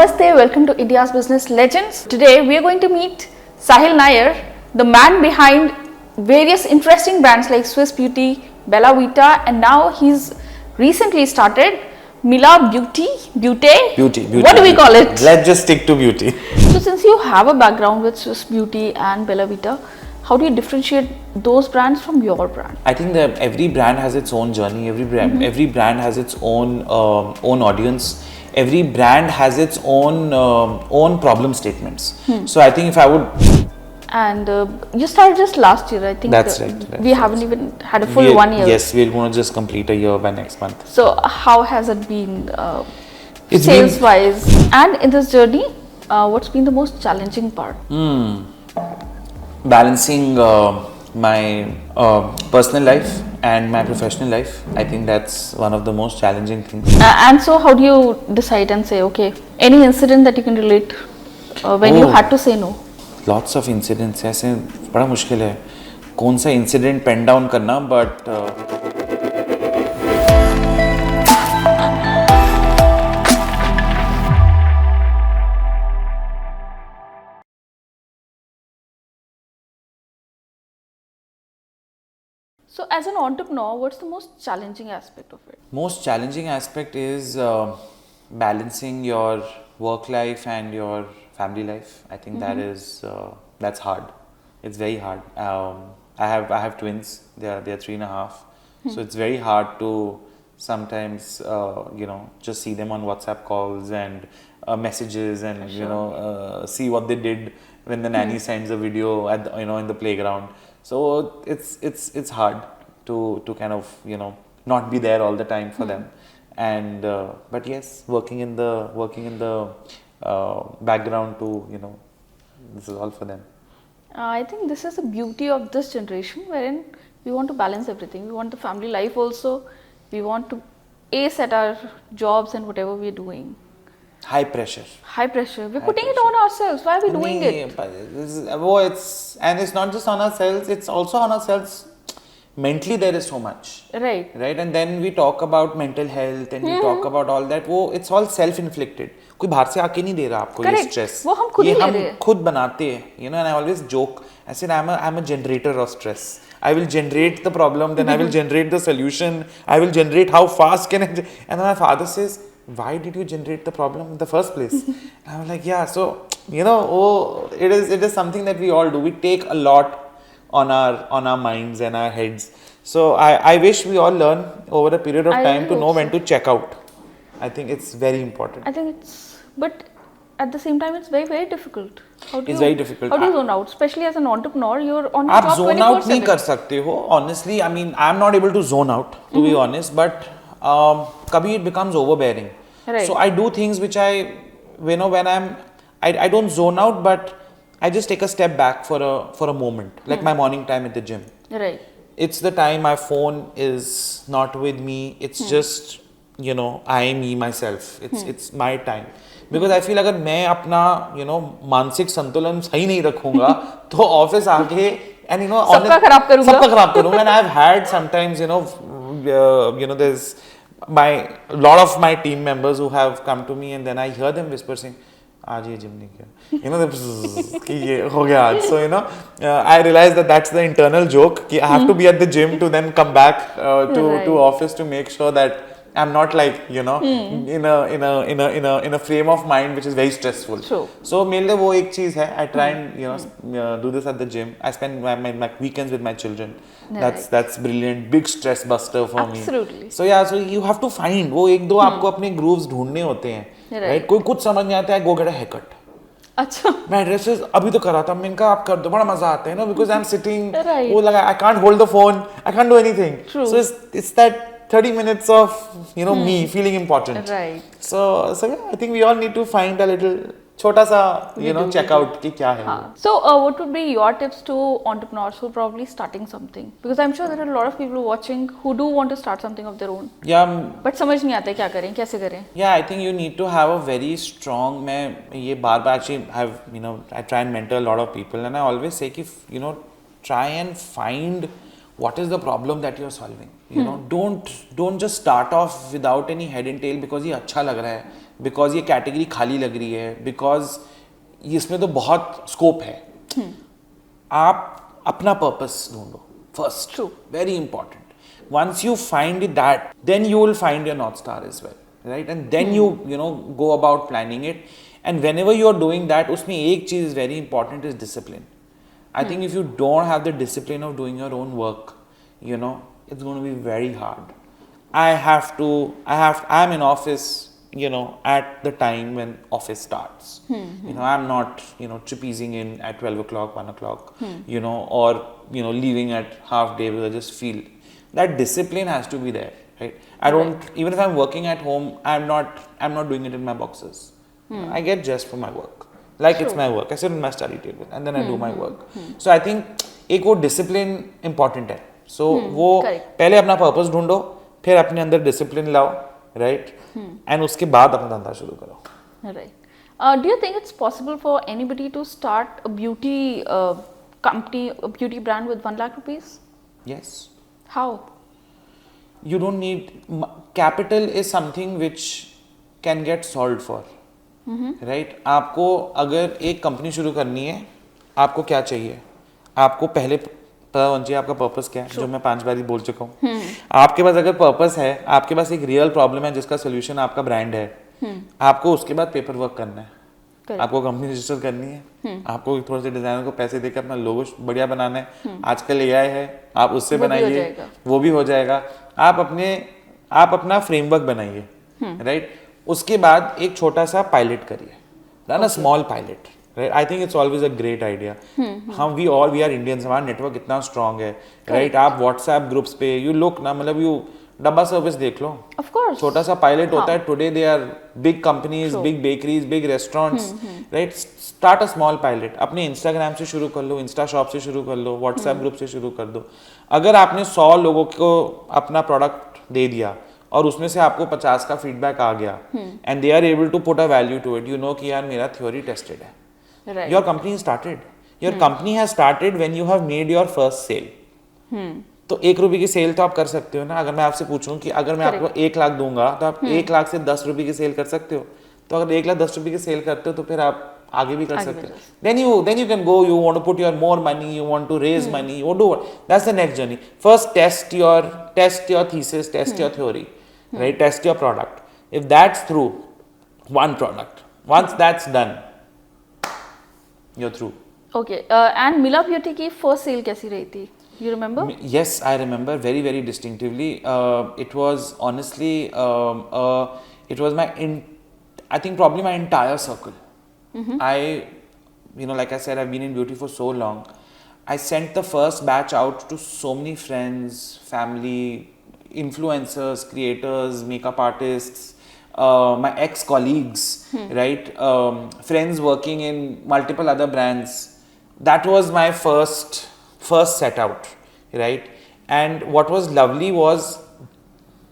Namaste, welcome to India's Business Legends. Today we are going to meet Saahil Nayar, the man behind various interesting brands like Swiss Beauty, Mila Beauté, and now he's recently started Mila Beauté. Beauty. What do we call it? Let's just stick to beauty. So since you have a background with Swiss Beauty and Mila Beauté, how do you differentiate those brands from your brand? I think that every brand has its own journey. Every brand has its own audience. Every brand has its own problem statements. So I think if I would. And you started just last year, I think. That's right. We haven't even had a full 1 year. Yes, we're going to just complete a year by next month. So how has it been sales-wise? And in this journey, what's been the most challenging part? Balancing my personal life and my professional life. I think that's one of the most challenging things. And so how do you decide and say, okay, any incident that you can relate when you had to say no? Lots of incidents. ऐसे बड़ा मुश्किल है कौन सा incident pen down करना, but So as an entrepreneur, what's the most challenging aspect of it? Most challenging aspect is balancing your work life and your family life. I think that is that's hard. It's very hard. I have twins. They are 3.5. So it's very hard to sometimes just see them on WhatsApp calls and messages and see what they did when the nanny sends a video at in the playground. So it's hard to kind of not be there all the time for them, and but yes, working in the background to this is all for them. I think this is the beauty of this generation, wherein we want to balance everything. We want the family life also. We want to ace at our jobs and whatever we're doing. High pressure. We're putting it on ourselves. Why are we doing it? It's not just on ourselves, it's also on ourselves. Mentally there is so much. Right. And then we talk about mental health and we talk about all that. It's all self-inflicted. कोई बाहर से आके नहीं दे रहा आपको ये stress. वो हम खुद ही ले रहे हैं. खुद बनाते हैं. And I always joke. I said I'm a generator of stress. I will generate the problem, then I will generate the solution. I will generate how fast can I. And then my father says, why did you generate the problem in the first place? And I was like, yeah, so it is something that we all do. We take a lot on our minds and our heads. So I wish we all learn over a period of time to know when to check out. I think it's very important. I think but at the same time it's very, very difficult. Very difficult. How do you zone out? Especially as an entrepreneur, you're on your job 24/7. आप zone out नहीं कर सकते हो. Honestly, I mean, I'm not able to zone out, to be honest, but kabhi it becomes overbearing. Right. So I do things which I don't zone out, but I just take a step back for a moment, like my morning time at the gym. Right. It's the time my phone is not with me. It's just I me myself. It's my time. Because I feel अगर मैं अपना मानसिक संतुलन सही नहीं रखूँगा तो office आके and सबका खराब करूँगा. And I've had sometimes there's a lot of my team members who have come to me and then I hear them whisper saying आज ये जिम नहीं किया कि ये हो गया आज. So I realize that that's the internal joke कि I have to be at the gym to then come back to office to make sure that I'm not like in a frame of mind which is very stressful. True. So मेरे वो एक चीज है. I try and do this at the gym. I spend my weekends with my children. That's brilliant. Big stress buster for me. Absolutely. So so you have to find वो एक दो आपको अपने grooves ढूंढने होते हैं. Right. कोई कुछ समझ नहीं आता है. Go get a haircut. अच्छा. मैं ड्रेसेस अभी तो करा था. मैंने कहा आप कर दो बड़ा मजा आता है because I'm sitting. Right. वो लगा I can't hold the phone. I can't do anything. True. So it's that 30 minutes of me feeling important. Right. So yeah, I think we all need to find a little छोटा सा check out कि क्या है. So what would be your tips to entrepreneurs who are probably starting something? Because I'm sure there are a lot of people watching who do want to start something of their own. Yeah. But समझ नहीं आता क्या करें कैसे करें. Yeah, I think you need to have a very strong. मैं ये बार actually have I try and mentor a lot of people and I always say कि try and find what is the problem that you're solving. Don't just start off without any head and tail because ये अच्छा लग रहा है. Because ये category खाली लग रही है, बिकॉज इसमें तो बहुत स्कोप है. आप अपना पर्पस ढूंढो first. True. Very important. Once you find that, then you will find your North Star as well, right? And then you go about planning it. And whenever you are doing that, उसमें एक चीज is very important is discipline. I think if you don't have the discipline of doing your own work, it's going to be very hard. I'm in office, at the time when office starts. I'm not, trapezing in at 12 o'clock, 1 o'clock, or, leaving at half day because I just feel that discipline has to be there, right? Even if I'm working at home, I'm not doing it in my boxes. I get dressed for my work. Like it's my work. I sit on my study table and then I do my work. So I think एक वो discipline important है. So वो पहले अपना purpose ढूंढो, फिर अपने अंदर discipline लाओ, right? And उसके बाद अपना धंधा शुरू करो. Right. Do you think it's possible for anybody to start a beauty company, a beauty brand with 1 lakh rupees? Yes. How? You don't need capital is something which can get solved for. Right? आपको अगर एक company शुरू करनी है, आपको क्या चाहिए? आपको पहले पता होना चाहिए आपका पर्पस क्या है, जो मैं 5 बार ही बोल चुका हूँ. आपके पास अगर पर्पस है, आपके पास एक रियल प्रॉब्लम है जिसका सोल्यूशन आपका ब्रांड है, आपको उसके बाद पेपर वर्क करना है. आपको कंपनी रजिस्टर करनी है, आपको थोड़े से डिजाइनर को पैसे देकर अपना लोगो बढ़िया बनाना है. आजकल AI है, आप उससे बनाइए, वो भी हो जाएगा. आप अपना फ्रेमवर्क बनाइए, राइट? उसके बाद एक छोटा सा पायलट करिए, run a small pilot, right? I think it's always a great idea. We are Indians, हमारा नेटवर्क इतना स्ट्रांग है, राइट? आप व्हाट्सएप ग्रुप्स पे यू लुक ना, मतलब यू डब्बा सर्विस देख लो, ऑफ कोर्स छोटा सा पायलट होता है. Today they are big companies, big bakeries, big restaurants, right? Start a small pilot. अपने इंस्टाग्राम से शुरू कर लो, इंस्टा शॉप से शुरू कर लो, व्हाट्सएप ग्रुप से शुरू कर दो. अगर आपने 100 लोगों को अपना प्रोडक्ट दे दिया और उसमें से आपको 50 का फीडबैक आ गया, and they are able to put a value to it, कि यार मेरा थ्योरी टेस्टेड है. Your company started. Your company has started when you have made your first sale. तो 1 रुपए की सेल तो आप कर सकते हो ना. अगर मैं आपसे पूछूं कि अगर मैं आपको 1 लाख दूंगा तो आप 1 लाख से 10 रुपए की सेल कर सकते हो. तो अगर 1 लाख 10 रुपए की सेल करते हो तो फिर आप आगे भी कर सकते हो. then you can go, you want to put your more money, you want to raise money, you do what, that's the next journey. First test your thesis, test your theory, right? Test your product. If that's through, one product, once that's done, you're through. Okay. And Mila Beauté की first sale कैसी रही थी? You remember? Yes, I remember very, very distinctively. It was honestly, it was I think probably my entire circle. Like I said, I've been in beauty for so long. I sent the first batch out to so many friends, family, influencers, creators, makeup artists, my ex-colleagues, right? Friends working in multiple other brands. That was my first set out, right? And what was lovely was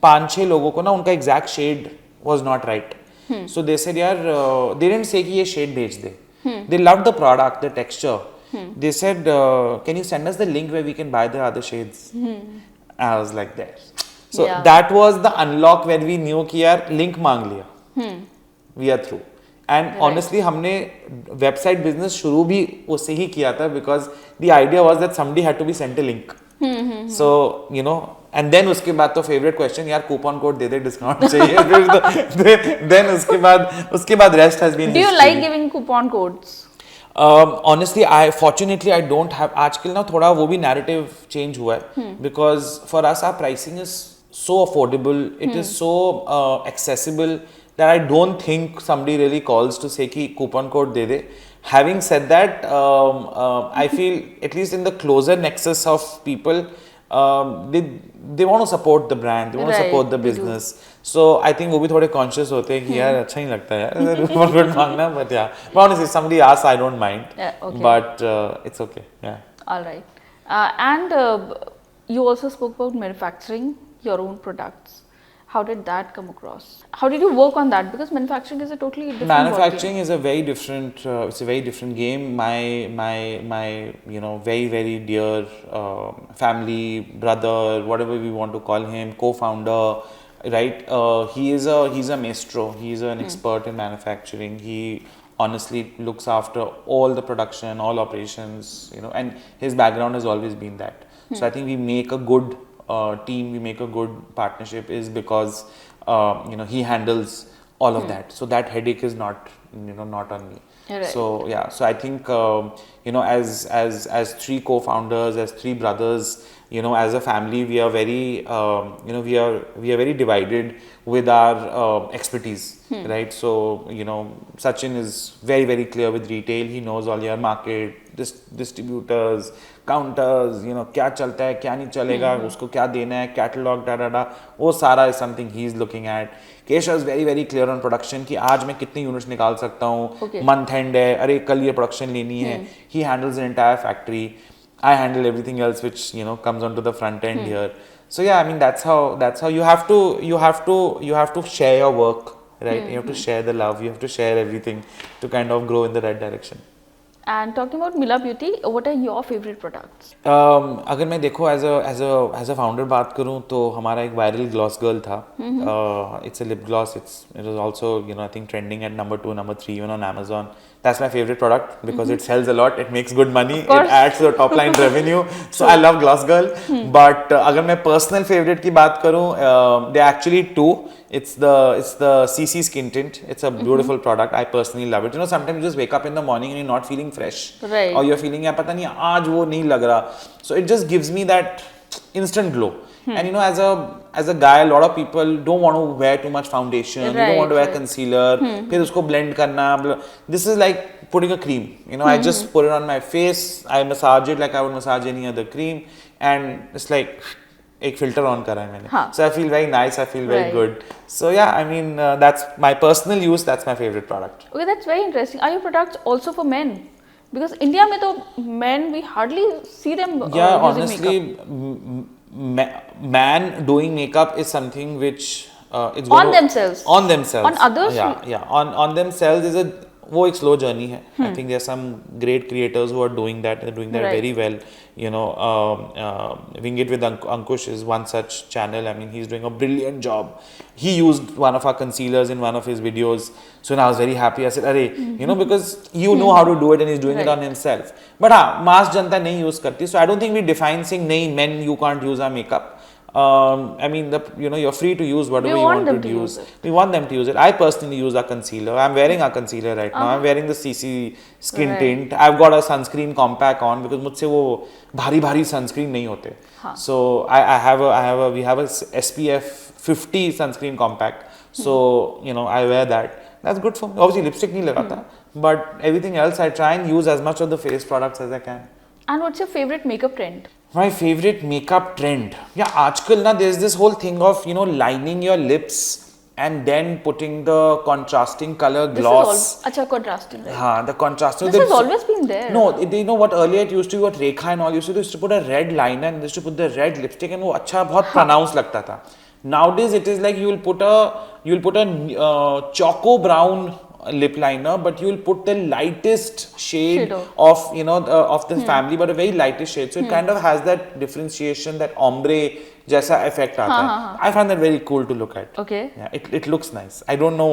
5-6 लोगों को ना उनका exact shade was not right. So they said, यार, they didn't say कि ये shade भेज दे. They loved the product, the texture. They said, can you send us the link where we can buy the other shades? I was like, there. So that was the unlock where we knew कि यार link मांग लिया. We are through. And honestly, हमने website business शुरू भी उससे ही किया था, because the idea was that somebody had to be sent a link. So and then उसके बाद तो favorite question, यार coupon code दे दे, discount चाहिए. Then उसके बाद rest has been. Do you like giving coupon codes? Honestly, fortunately I don't have. आजकल ना थोड़ा वो भी narrative change हुआ है, because for us our pricing is so affordable, it is so accessible that I don't think somebody really calls to say कि coupon code they they. Having said that, I feel at least in the closer nexus of people, they want to support the brand, they want to support the business. So I think वो भी थोड़े conscious होते हैं कि यार अच्छा नहीं लगता यार coupon code मांगना, but yeah. But honestly, if somebody asks, I don't mind. Okay. But it's okay. Yeah. All right. And you also spoke about manufacturing your own products. How did that come across? How did you work on that? Because manufacturing is a totally different Manufacturing is a very different. It's a very different game. My very, very dear family, brother, whatever we want to call him, co-founder, right? He's a maestro. He's an expert in manufacturing. He honestly looks after all the production, all operations, you know, and his background has always been that. So I think we make a good team, we make a good partnership is because you know, he handles all of that. So that headache is not, you know, not on me. Right. So yeah, so I think you know, as three co-founders, as three brothers, you know, as a family, we are very you know, we are very divided with our expertise, right? So you know, Sachin is very clear with retail. He knows all your market, distributors, counters, you know, क्या चलता है, क्या नहीं चलेगा, उसको क्या देना है, catalog, da, वो सारा is something he is looking at. Kesha is very clear on production कि आज मैं कितनी यूनिट्स निकाल सकता हूँ, मंथ एंड है, अरे कल ये प्रोडक्शन लेनी है. He handles the entire factory. I handle everything else which, you know, comes onto the front end here. So yeah, I mean, that's how you have to share your work, right? You have to share the love, you have to share everything to kind of grow in the right direction. And talking about Mila Beauty, what are your favorite products? अगर मैं देखो as a founder बात करूँ तो हमारा एक viral gloss girl था. It's a lip gloss. It was also, you know, I think trending at number 2, number 3 even on Amazon. That's my favorite product because it sells a lot. It makes good money. It adds to the top line revenue. So I love gloss girl. But अगर मैं personal favorite की बात करूँ, there are actually two. It's the CC skin tint. It's a beautiful product. I personally love it. You know, sometimes you just wake up in the morning and you're not feeling fresh, right? Or you're feeling, यार पता नहीं आज वो नहीं लग रहा. So it just gives me that instant glow. And you know, as a guy, a lot of people don't want to wear too much foundation. Right, you don't want to wear concealer. फिर उसको blend करना. This is like putting a cream. You know, I just put it on my face. I massage it like I would massage any other cream, and it's like एक filter on करा है मैंने. So I feel very nice. I feel very good. So yeah, I mean, that's my personal use. That's my favorite product. Okay, that's very interesting. Are your products also for men? Because India में तो men we hardly see them honestly, makeup. Man doing makeup is something which it's on themselves. On others. Yeah. On themselves is वो एक slow journey है. I think there are some great creators who are doing that. They're doing that very well. You know, Wing It with Ankush is one such channel. I mean, he's doing a brilliant job. He used one of our concealers in one of his videos. So now I was very happy. I said, "Arey, you know, because you know how to do it, and he's doing it on himself." But mass जनता नहीं use करती. So I don't think we define saying नहीं men you can't use our makeup. I mean, you know, you're free to use whatever you want to use. We want them to use it. I personally use our concealer. I'm wearing our concealer right now. I'm wearing the CC skin tint. I've got a sunscreen compact on because मुझसे वो भारी sunscreen नहीं होते. So we have a SPF 50 sunscreen compact. So you know, I wear that. That's good for me. Obviously, lipstick नहीं लगाता, but everything else I try and use as much of the face products as I can. And what's your favorite makeup trend? My favorite makeup trend. Yeah, आजकल ना there's this whole thing of, you know, lining your lips and then putting the contrasting color gloss. अच्छा, contrasting, right? हाँ, the contrasting. This has always been there. No, you know what earlier it used to be what Rekha and all used to do, used to put a red liner and used to put the red lipstick and वो अच्छा बहुत pronounced लगता था. Nowadays it is like you will put a choco brown lip liner, but you will put the lightest shade of, you know, of the family, but a very lightest shade. So it kind of has that differentiation, that ombre जैसा effect आता है. I find that very cool to look at. Okay. Yeah, it looks nice. I don't know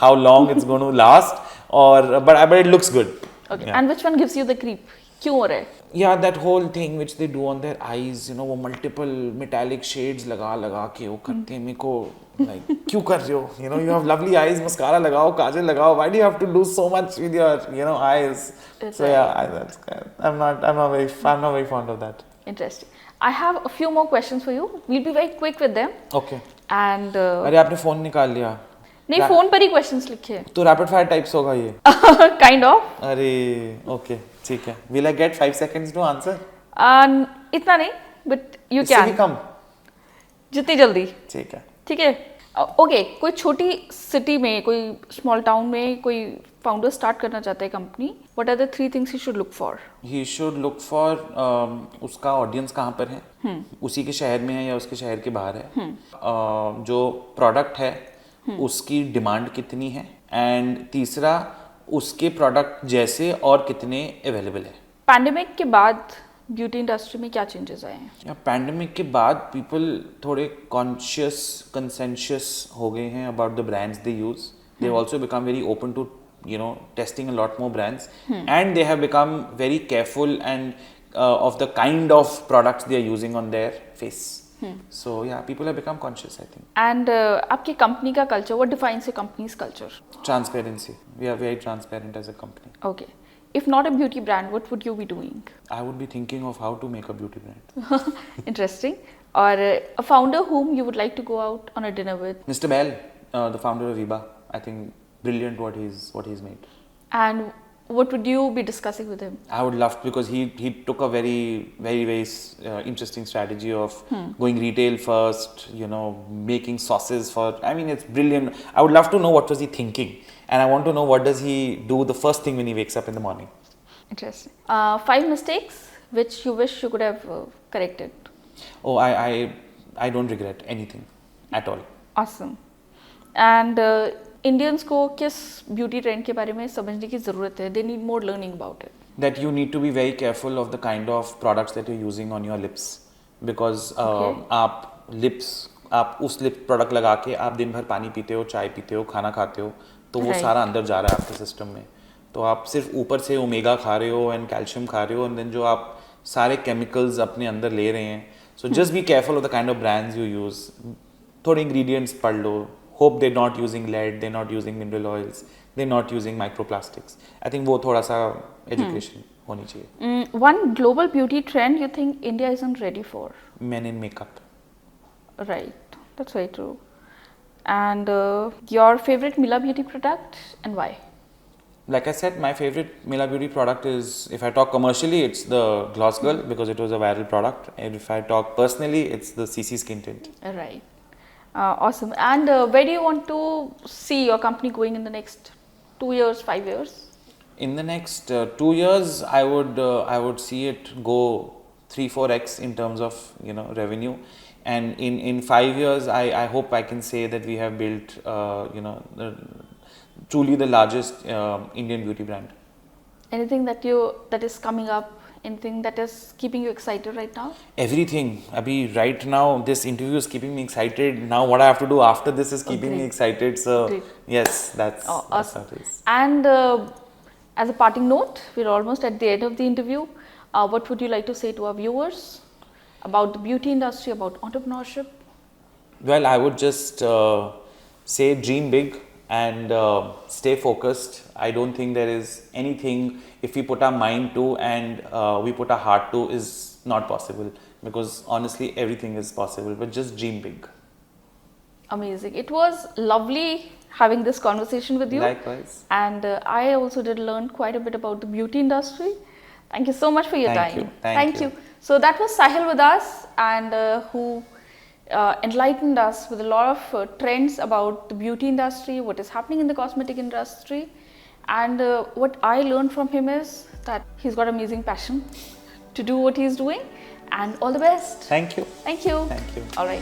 how long it's going to last, but it looks good. Okay. Yeah. And which one gives you the creep? क्यों हो रहा है? Yeah, that whole thing which they do on their eyes, you know, वो multiple metallic shades लगा के वो करते हैं. मेरे को like क्यों कर रहे हो? You know, you have lovely eyes, mascara लगाओ, काजल लगाओ. Why do you have to do so much with your, you know, eyes? So yeah, I'm not very fond of that. Interesting. I have a few more questions for you. We'll be very quick with them. Okay. And अरे आपने phone निकाल लिया. नहीं, phone पर ही questions लिखे. तो rapid fire types होगा ये. Kind of. अरे okay, ठीक है. Will I get 5 seconds to answer? इतना नहीं, but you can. इससे भी कम. जितनी जल्दी. ठीक है. ओके, कोई छोटी सिटी में, कोई स्मॉल टाउन में कोई फाउंडर स्टार्ट करना चाहता है company, what are the 3 things he should look for? He should look for उसका ऑडियंस कहाँ पर है, उसी के शहर में है या उसके शहर के बाहर है, जो प्रोडक्ट है उसकी डिमांड कितनी है, एंड तीसरा उसके प्रोडक्ट जैसे और कितने अवेलेबल है. पैंडेमिक के बाद ब्यूटी इंडस्ट्री में क्या चेंजेस आए हैं? या पैंडमिक के बाद पीपल थोड़े कॉन्शियस कंसेंशियस हो गए हैं about the brands they use. They have also become very open to testing a lot more brands, and they have become very careful and of the kind of products they are using on their face. So yeah, people have become conscious, I think. And आपकी company का culture, what defines your company's culture? Transparency. We are very transparent as a company. Okay. If not a beauty brand, what would you be doing? I would be thinking of how to make a beauty brand. Interesting. Or a founder whom you would like to go out on a dinner with? Mr. Bell, the founder of Vita. I think brilliant what he's made. And what would you be discussing with him? I would love to, because he took a very interesting strategy of going retail first, making sauces for, I mean, it's brilliant. I would love to know what was he thinking, and I want to know what does he do the first thing when he wakes up in the morning. Interesting. 5 mistakes which you wish you could have corrected. Oh, I don't regret anything at all. Awesome. And Indians को किस beauty trend के बारे में समझने की ज़रूरत है? They need more learning about it. That you need to be very careful of the kind of products that you're using on your lips, because आप उस लिप प्रोडक्ट लगा के आप दिन भर पानी पीते हो, चाय पीते हो, खाना खाते हो, तो वो सारा अंदर जा रहा है आपके सिस्टम में. तो आप सिर्फ ऊपर से ओमेगा खा रहे हो एंड कैल्शियम खा रहे हो, एंड देन जो आप सारे केमिकल्स अपने अंदर ले रहे हैं. So just be careful of the kind of brands you use. थोड़े इंग्रेडिएंट्स पढ़ लो. Hope they're not using lead, they're not using mineral oils, they're not using microplastics. I think वो थोड़ा सा education होनी चाहिए. One global beauty trend you think India isn't ready for? Men in makeup. Right, that's very true. And your favorite Mila Beauty product and why? Like I said, my favorite Mila Beauty product is, if I talk commercially, it's the Gloss Girl, because it was a viral product. And if I talk personally, it's the CC Skin Tint. Right. Awesome. And where do you want to see your company going in the next 2 years, 5 years? In the next 2 years, I would see it go 3-4x in terms of revenue, and in 5 years, I hope I can say that we have built truly the largest Indian beauty brand. Anything that is coming up? Anything that is keeping you excited right now? Everything. Abhi, right now, this interview is keeping me excited. Now, what I have to do after this is keeping me excited. So, yes, that's awesome. How it is. And as a parting note, we're almost at the end of the interview. What would you like to say to our viewers about the beauty industry, about entrepreneurship? Well, I would just say dream big and stay focused. I don't think there is anything, if we put our mind to and we put our heart to, is not possible, because honestly everything is possible, but just dream big. Amazing. It was lovely having this conversation with you. Likewise. And I also did learn quite a bit about the beauty industry. Thank you so much for your time. Thank you. So that was Saahil with us, and who enlightened us with a lot of trends about the beauty industry, what is happening in the cosmetic industry. And what I learned from him is that he's got amazing passion to do what he's doing. And all the best. Thank you. Thank you. Thank you. All right.